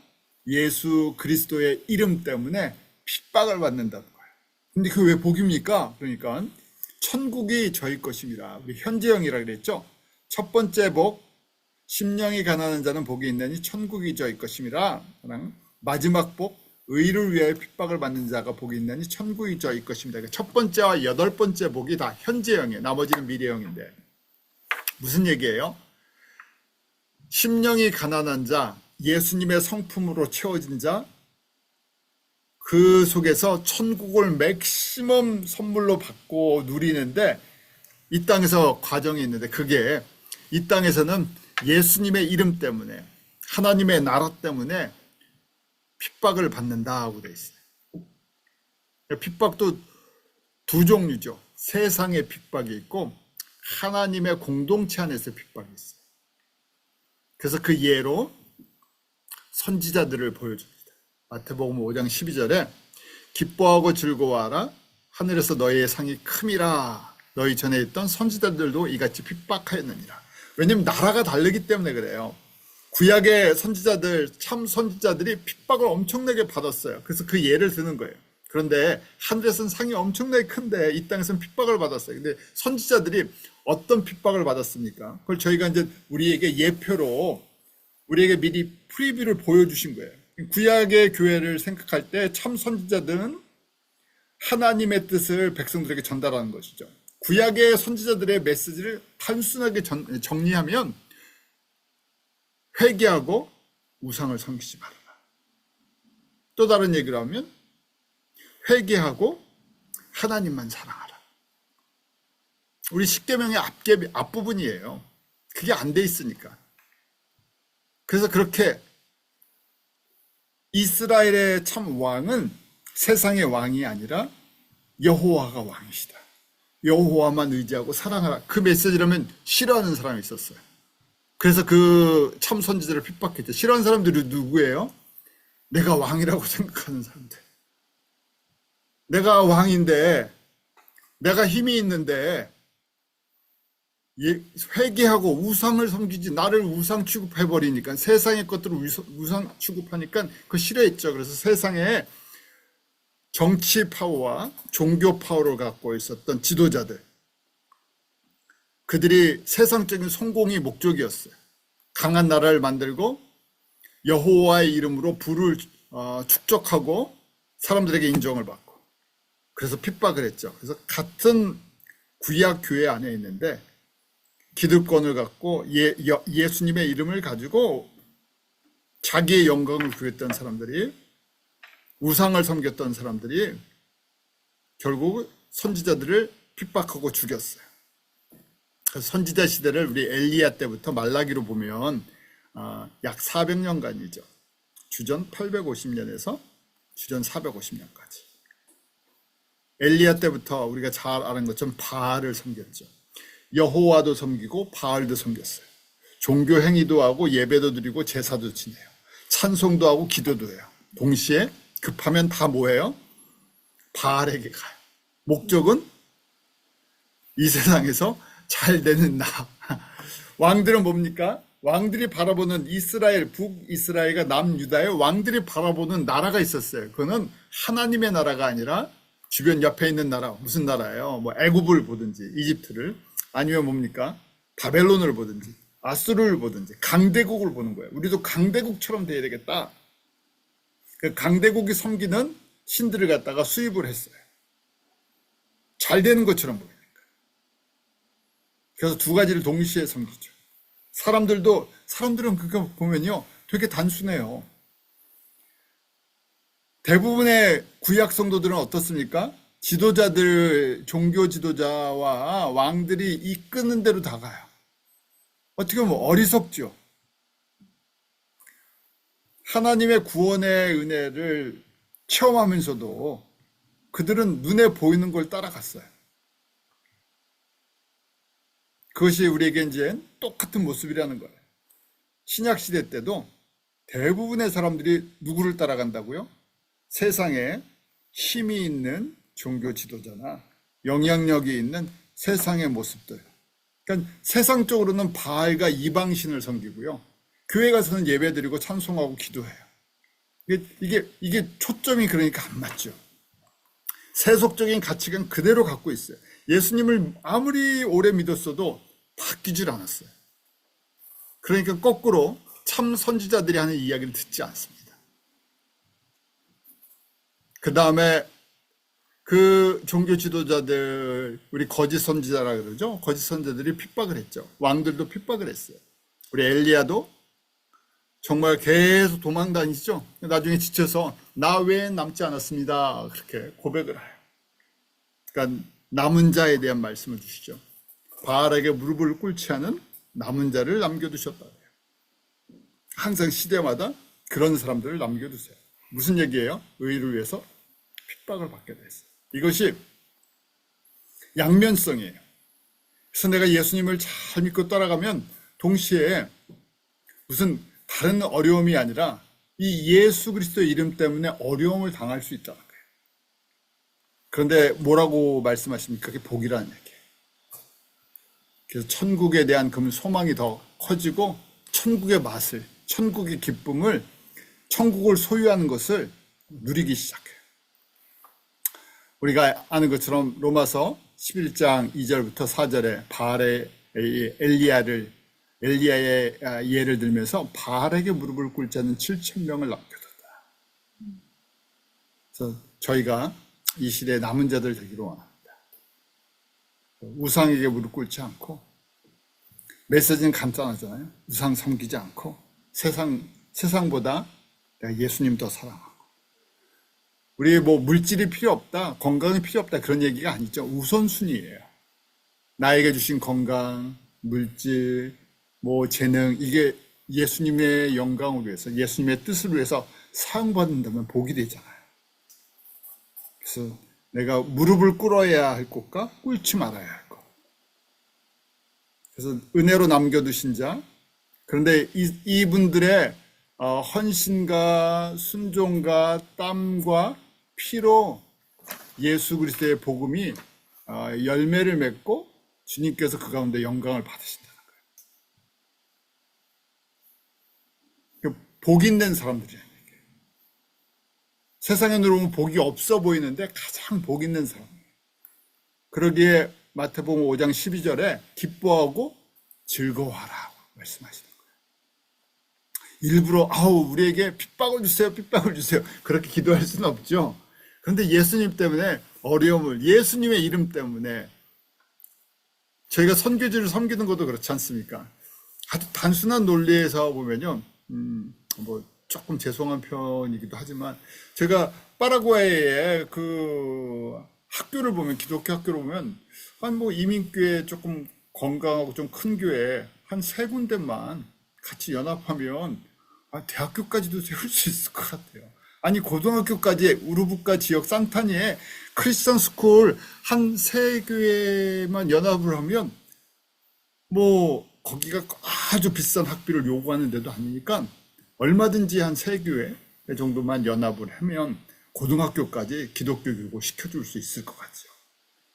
Speaker 1: 예수 그리스도의 이름 때문에 핍박을 받는다는 거예요. 근데 그게 왜 복입니까? 그러니까 천국이 저희 것입니다. 우리 현재형이라 그랬죠. 첫 번째 복, 심령이 가난한 자는 복이 있나니 천국이 저희 것입니다. 마지막 복, 의를 위하여 핍박을 받는 자가 복이 있나니 천국이 저희 것입니다. 첫 번째와 8번째 복이 다 현재형이에요. 나머지는 미래형인데 무슨 얘기예요? 심령이 가난한 자, 예수님의 성품으로 채워진 자, 그 속에서 천국을 맥시멈 선물로 받고 누리는데 이 땅에서 과정이 있는데 그게 이 땅에서는 예수님의 이름 때문에 하나님의 나라 때문에 핍박을 받는다고 돼 있어요. 핍박도 두 종류죠. 세상의 핍박이 있고 하나님의 공동체 안에서 핍박이 있어요. 그래서 그 예로 선지자들을 보여줍니다. 마태복음 5장 12절에 기뻐하고 즐거워하라 하늘에서 너희의 상이 큼이라 너희 전에 있던 선지자들도 이같이 핍박하였느니라. 왜냐하면 나라가 다르기 때문에 그래요. 구약의 선지자들, 참 선지자들이 핍박을 엄청나게 받았어요. 그래서 그 예를 드는 거예요. 그런데 하늘에서는 상이 엄청나게 큰데 이 땅에서는 핍박을 받았어요. 근데 선지자들이 어떤 핍박을 받았습니까? 그걸 저희가 이제 우리에게 예표로 우리에게 미리 프리뷰를 보여주신 거예요. 구약의 교회를 생각할 때 참 선지자들은 하나님의 뜻을 백성들에게 전달하는 것이죠. 구약의 선지자들의 메시지를 단순하게 정리하면 회개하고 우상을 섬기지 말아라. 또 다른 얘기를 하면 회개하고 하나님만 사랑하라. 우리 십계명의 앞부분이에요. 그게 안 돼 있으니까. 그래서 그렇게 이스라엘의 참 왕은 세상의 왕이 아니라 여호와가 왕이시다. 여호와만 의지하고 사랑하라. 그 메시지라면 싫어하는 사람이 있었어요. 그래서 그 참 선지자를 핍박했죠. 싫어하는 사람들이 누구예요? 내가 왕이라고 생각하는 사람들. 내가 왕인데, 내가 힘이 있는데 회개하고 우상을 섬기지, 나를 우상 취급해버리니까, 세상의 것들을 우상 취급하니까 그거 싫어했죠. 그래서 세상에 정치 파워와 종교 파워를 갖고 있었던 지도자들, 그들이 세상적인 성공이 목적이었어요. 강한 나라를 만들고 여호와의 이름으로 부를 축적하고 사람들에게 인정을 받고, 그래서 핍박을 했죠. 그래서 같은 구약 교회 안에 있는데 기득권을 갖고 예수님의 이름을 가지고 자기의 영광을 구했던 사람들이, 우상을 섬겼던 사람들이 결국 선지자들을 핍박하고 죽였어요. 그래서 선지자 시대를 우리 엘리야 때부터 말라기로 보면 약 400년간이죠. 주전 850년에서 주전 450년까지. 엘리야 때부터 우리가 잘 아는 것처럼 바알을 섬겼죠. 여호와도 섬기고 바알도 섬겼어요. 종교 행위도 하고 예배도 드리고 제사도 지내요. 찬송도 하고 기도도 해요. 동시에 급하면 다 뭐예요? 바알에게 가요. 목적은 이 세상에서 잘 되는 나. 왕들은 뭡니까? 왕들이 바라보는 이스라엘, 북이스라엘과 남유다의 왕들이 바라보는 나라가 있었어요. 그거는 하나님의 나라가 아니라 주변 옆에 있는 나라, 무슨 나라예요? 뭐 애굽을 보든지 이집트를, 아니면 뭡니까? 바벨론을 보든지 아수르를 보든지 강대국을 보는 거예요. 우리도 강대국처럼 돼야 되겠다. 그 강대국이 섬기는 신들을 갖다가 수입을 했어요. 잘 되는 것처럼 보이니까. 그래서 두 가지를 동시에 섬기죠. 사람들은 그거 보면요, 되게 단순해요. 대부분의 구약 성도들은 어떻습니까? 지도자들, 종교 지도자와 왕들이 이끄는 대로 다 가요. 어떻게 보면 어리석죠. 하나님의 구원의 은혜를 체험하면서도 그들은 눈에 보이는 걸 따라갔어요. 그것이 우리에게 이제 똑같은 모습이라는 거예요. 신약 시대 때도 대부분의 사람들이 누구를 따라간다고요? 세상에 힘이 있는 종교 지도자나 영향력이 있는 세상의 모습들. 그러니까 세상적으로는 바알과 이방신을 섬기고요, 교회 가서는 예배드리고 찬송하고 기도해요. 이게 초점이 그러니까 안 맞죠. 세속적인 가치관 그대로 갖고 있어요. 예수님을 아무리 오래 믿었어도 바뀌질 않았어요. 그러니까 거꾸로 참 선지자들이 하는 이야기를 듣지 않습니다. 그 다음에 그 종교 지도자들, 우리 거짓 선지자라 그러죠. 거짓 선지자들이 핍박을 했죠. 왕들도 핍박을 했어요. 우리 엘리야도 정말 계속 도망 다니시죠. 나중에 지쳐서 나 외엔 남지 않았습니다, 그렇게 고백을 해요. 그러니까 남은 자에 대한 말씀을 주시죠. 바알에게 무릎을 꿇지 않은 남은 자를 남겨두셨다. 항상 시대마다 그런 사람들을 남겨두세요. 무슨 얘기예요? 의를 위해서 핍박을 받게 됐어요. 이것이 양면성이에요. 그래서 내가 예수님을 잘 믿고 따라가면 동시에 무슨 다른 어려움이 아니라 이 예수 그리스도의 이름 때문에 어려움을 당할 수 있다는 거예요. 그런데 뭐라고 말씀하십니까? 그게 복이라는 얘기예요. 그래서 천국에 대한 그 소망이 더 커지고 천국의 맛을, 천국의 기쁨을, 천국을 소유하는 것을 누리기 시작해요. 우리가 아는 것처럼 로마서 11장 2절부터 4절에 바알의 엘리야의 예를 들면서 바알에게 무릎을 꿇지 않는 7,000명을 남겨뒀다. 그래서 저희가 이 시대의 남은 자들 되기를 원합니다. 우상에게 무릎 꿇지 않고, 메시지는 간단하잖아요. 우상 섬기지 않고 세상보다 내가 예수님 더 사랑하고, 우리 뭐 물질이 필요 없다, 건강이 필요 없다, 그런 얘기가 아니죠. 우선순위예요. 나에게 주신 건강, 물질, 뭐 재능, 이게 예수님의 영광을 위해서, 예수님의 뜻을 위해서 사용받는다면 복이 되잖아요. 그래서 내가 무릎을 꿇어야 할 것과 꿇지 말아야 할 것. 그래서 은혜로 남겨두신 자. 그런데 이분들의 헌신과 순종과 땀과 피로 예수 그리스도의 복음이 열매를 맺고 주님께서 그 가운데 영광을 받으신다는 거예요. 복 있는 사람들이에요. 세상에 누르면 복이 없어 보이는데 가장 복 있는 사람이에요. 그러기에 마태복음 5장 12절에 기뻐하고 즐거워하라 말씀하시는 거예요. 일부러 우리에게 핍박을 주세요, 핍박을 주세요. 그렇게 기도할 수는 없죠. 그런데 예수님 때문에 어려움을, 예수님의 이름 때문에 저희가 선교지를 섬기는 것도 그렇지 않습니까? 아주 단순한 논리에서 보면요, 조금 죄송한 편이기도 하지만 제가 파라과이의 그 학교를 보면, 기독교 학교를 보면 이민교회 조금 건강하고 좀 큰 교회 한 3군데만 같이 연합하면 대학교까지도 세울 수 있을 것 같아요. 아니 고등학교까지 우루부카 지역 산타니에 크리스천 스쿨 한 3교회만 연합을 하면 거기가 아주 비싼 학비를 요구하는 데도 아니니까 얼마든지 한 3교회 정도만 연합을 하면 고등학교까지 기독교 교육을 시켜줄 수 있을 것 같죠.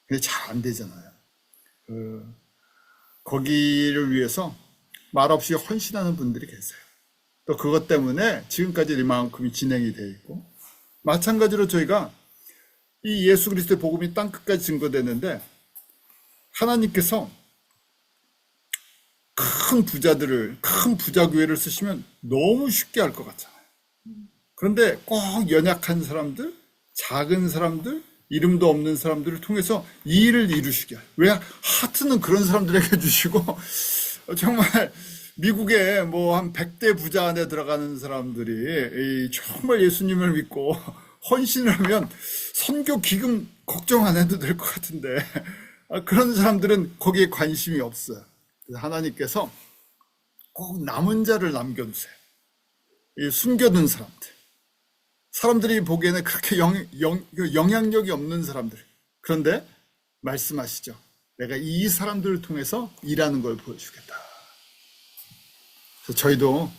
Speaker 1: 근데 잘 안 되잖아요. 거기를 위해서 말없이 헌신하는 분들이 계세요. 또 그것 때문에 지금까지 이만큼이 진행이 되어 있고, 마찬가지로 저희가 이 예수 그리스도의 복음이 땅끝까지 증거되는데 하나님께서 큰 부자들을, 큰 부자교회를 쓰시면 너무 쉽게 할 것 같잖아요. 그런데 꼭 연약한 사람들, 작은 사람들, 이름도 없는 사람들을 통해서 이 일을 이루시게 해요. 왜? 하트는 그런 사람들에게 주시고 정말 미국에 한 100대 부자 안에 들어가는 사람들이 정말 예수님을 믿고 헌신을 하면 선교 기금 걱정 안 해도 될 것 같은데 그런 사람들은 거기에 관심이 없어요. 그래서 하나님께서 꼭 남은 자를 남겨두세요. 숨겨둔 사람들이 보기에는 그렇게 영향력이 없는 사람들. 그런데 말씀하시죠. 내가 이 사람들을 통해서 일하는 걸 보여주겠다. 그래서 저희도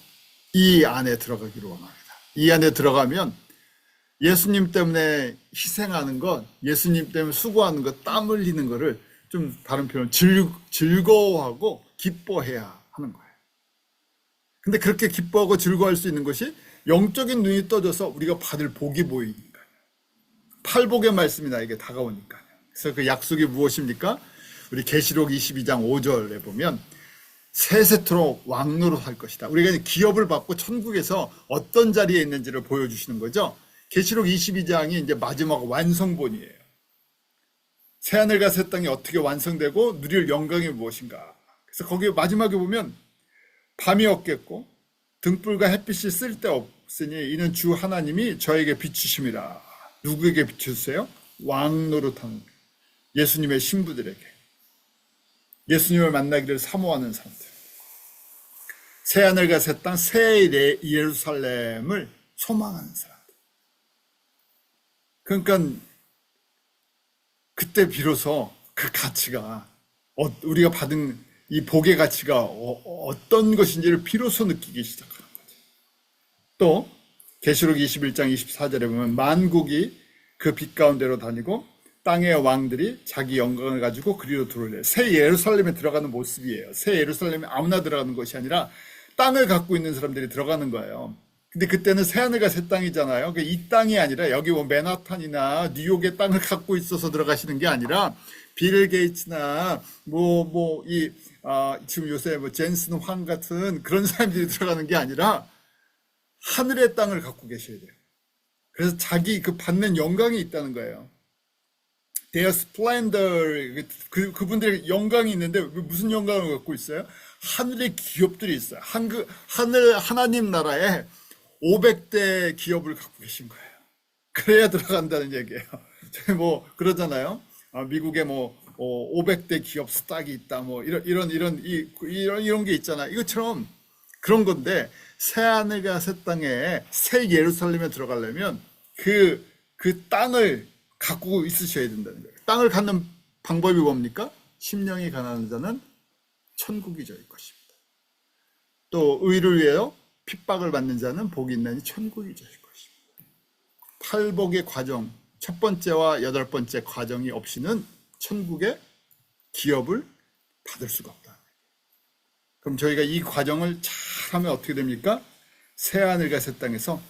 Speaker 1: 이 안에 들어가기로 원합니다. 이 안에 들어가면 예수님 때문에 희생하는 것, 예수님 때문에 수고하는 것, 땀 흘리는 거를 좀 다른 표현으로 즐거워하고 기뻐해야 하는 거예요. 근데 그렇게 기뻐하고 즐거워할 수 있는 것이 영적인 눈이 떠져서 우리가 받을 복이 보이니까요. 팔복의 말씀이 나에게 다가오니까요. 그래서 그 약속이 무엇입니까? 우리 계시록 22장 5절에 보면 세세토록 왕노릇 할 것이다. 우리가 기업을 받고 천국에서 어떤 자리에 있는지를 보여주시는 거죠. 계시록 22장이 이제 마지막 완성본이에요. 새하늘과 새 땅이 어떻게 완성되고 누릴 영광이 무엇인가. 그래서 거기 마지막에 보면 밤이 없겠고 등불과 햇빛이 쓸데없으니 이는 주 하나님이 저에게 비추심이라. 누구에게 비추세요? 왕노릇하는 예수님의 신부들에게. 예수님을 만나기를 사모하는 사람들. 새하늘과 새 땅, 새 예루살렘을 소망하는 사람들. 그러니까 그때 비로소 그 가치가, 우리가 받은 이 복의 가치가 어떤 것인지를 비로소 느끼기 시작하는 거죠. 또 계시록 21장 24절에 보면 만국이 그 빛 가운데로 다니고 땅의 왕들이 자기 영광을 가지고 그리로 들어올래요. 새 예루살렘에 들어가는 모습이에요. 새 예루살렘에 아무나 들어가는 것이 아니라 땅을 갖고 있는 사람들이 들어가는 거예요. 근데 그때는 새하늘과 새 땅이잖아요. 이 땅이 아니라 여기 맨하탄이나 뉴욕의 땅을 갖고 있어서 들어가시는 게 아니라 빌 게이츠나 지금 요새 젠슨 황 같은 그런 사람들이 들어가는 게 아니라 하늘의 땅을 갖고 계셔야 돼요. 그래서 자기 그 받는 영광이 있다는 거예요. Their splendor, 그분들의 영광이 있는데 무슨 영광을 갖고 있어요? 하늘의 기업들이 있어요. 하나님 나라에 500대 기업을 갖고 계신 거예요. 그래야 들어간다는 얘기예요. 그러잖아요. 미국에 500대 기업 스탁이 있다. 이런 게 있잖아. 이것처럼 그런 건데, 새하늘과 새 땅에 새 예루살렘에 들어가려면 그 땅을 갖고 있으셔야 된다는 거예요. 땅을 갖는 방법이 뭡니까? 심령이 가난한 자는 천국이 저일 것입니다. 또 의를 위하여 핍박을 받는 자는 복이 있나니 천국이 저일 것입니다. 팔복의 과정, 첫 번째와 여덟 번째 과정이 없이는 천국의 기업을 받을 수가 없다. 그럼 저희가 이 과정을 잘하면 어떻게 됩니까? 새하늘과 새 땅에서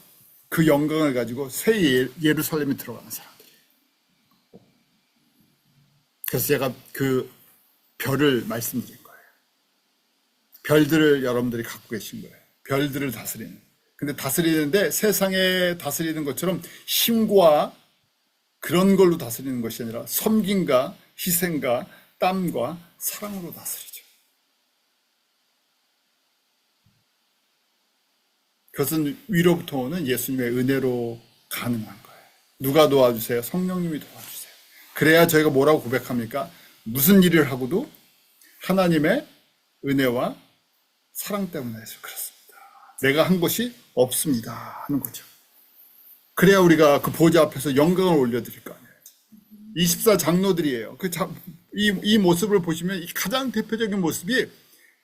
Speaker 1: 그 영광을 가지고 새 예루살렘에 들어가는 사람들이에요. 그래서 제가 그 별을 말씀드린 거예요. 별들을 여러분들이 갖고 계신 거예요. 별들을 다스리는. 근데 다스리는데 세상에 다스리는 것처럼 힘과 그런 걸로 다스리는 것이 아니라 섬김과 희생과 땀과 사랑으로 다스리죠. 그것은 위로부터 오는 예수님의 은혜로 가능한 거예요. 누가 도와주세요? 성령님이 도와주세요. 그래야 저희가 뭐라고 고백합니까? 무슨 일을 하고도 하나님의 은혜와 사랑 때문에 해서 그렇습니다. 내가 한 것이 없습니다 하는 거죠. 그래야 우리가 그 보좌 앞에서 영광을 올려드릴 거 아니에요. 24장로들이에요. 이 모습을 보시면 가장 대표적인 모습이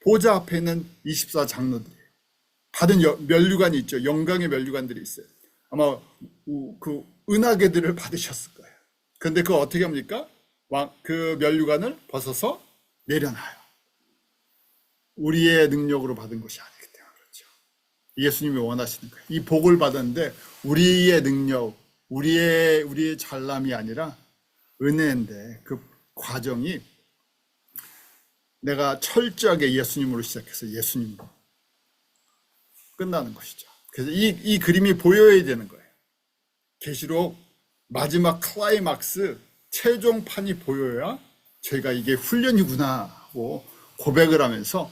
Speaker 1: 보좌 앞에 있는 24장로들이에요. 받은 면류관이 있죠. 영광의 면류관들이 있어요. 아마 그 은하계들을 받으셨을 거예요. 그런데 그거 어떻게 합니까? 그 면류관을 벗어서 내려놔요. 우리의 능력으로 받은 것이 아니기 때문에 그렇죠. 예수님이 원하시는 거예요. 이 복을 받았는데 우리의 능력, 우리의 잘남이 아니라 은혜인데 그 과정이 내가 철저하게 예수님으로 시작해서 예수님으로 끝나는 것이죠. 그래서 이 그림이 보여야 되는 거예요. 계시록 마지막 클라이막스 최종판이 보여야 저희가 이게 훈련이구나 하고 고백을 하면서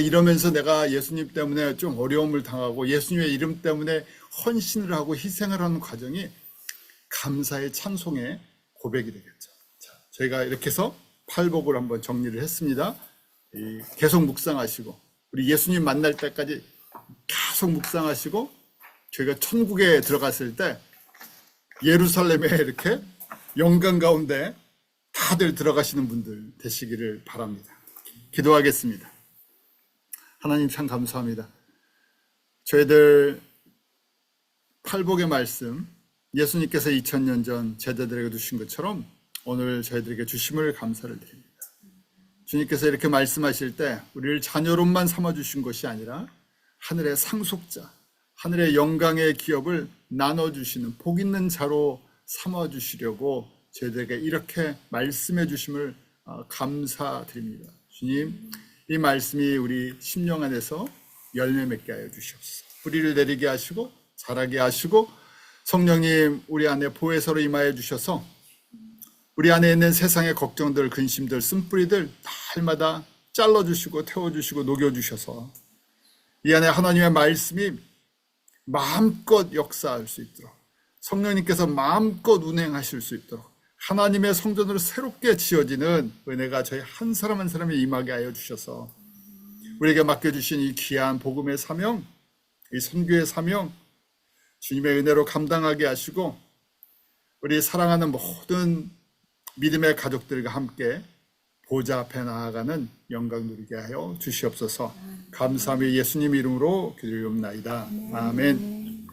Speaker 1: 이러면서 내가 예수님 때문에 좀 어려움을 당하고 예수님의 이름 때문에 헌신을 하고 희생을 하는 과정이 감사의 찬송의 고백이 되겠죠. 자, 저희가 이렇게 해서 팔복을 한번 정리를 했습니다. 계속 묵상하시고 우리 예수님 만날 때까지 계속 묵상하시고 저희가 천국에 들어갔을 때 예루살렘에 이렇게 영광 가운데 다들 들어가시는 분들 되시기를 바랍니다. 기도하겠습니다. 하나님 참 감사합니다. 저희들 팔복의 말씀 예수님께서 2000년 전 제자들에게 주신 것처럼 오늘 저희들에게 주심을 감사를 드립니다. 주님께서 이렇게 말씀하실 때 우리를 자녀로만 삼아주신 것이 아니라 하늘의 상속자, 하늘의 영광의 기업을 나눠주시는 복 있는 자로 삼아주시려고 저희들에게 이렇게 말씀해 주심을 감사드립니다. 주님, 이 말씀이 우리 심령 안에서 열매 맺게 하여 주시옵소서. 뿌리를 내리게 하시고 자라게 하시고 성령님 우리 안에 보혜사로 임하여 주셔서 우리 안에 있는 세상의 걱정들, 근심들, 쓴뿌리들 날마다 잘라주시고 태워주시고 녹여주셔서 이 안에 하나님의 말씀이 마음껏 역사할 수 있도록 성령님께서 마음껏 운행하실 수 있도록 하나님의 성전으로 새롭게 지어지는 은혜가 저희 한 사람 한 사람에 임하게 하여 주셔서 우리에게 맡겨주신 이 귀한 복음의 사명, 이 선교의 사명 주님의 은혜로 감당하게 하시고 우리 사랑하는 모든 믿음의 가족들과 함께 보좌 앞에 나아가는 영광 누리게 하여 주시옵소서. 감사하며 예수님 이름으로 기도하옵나이다. 아멘.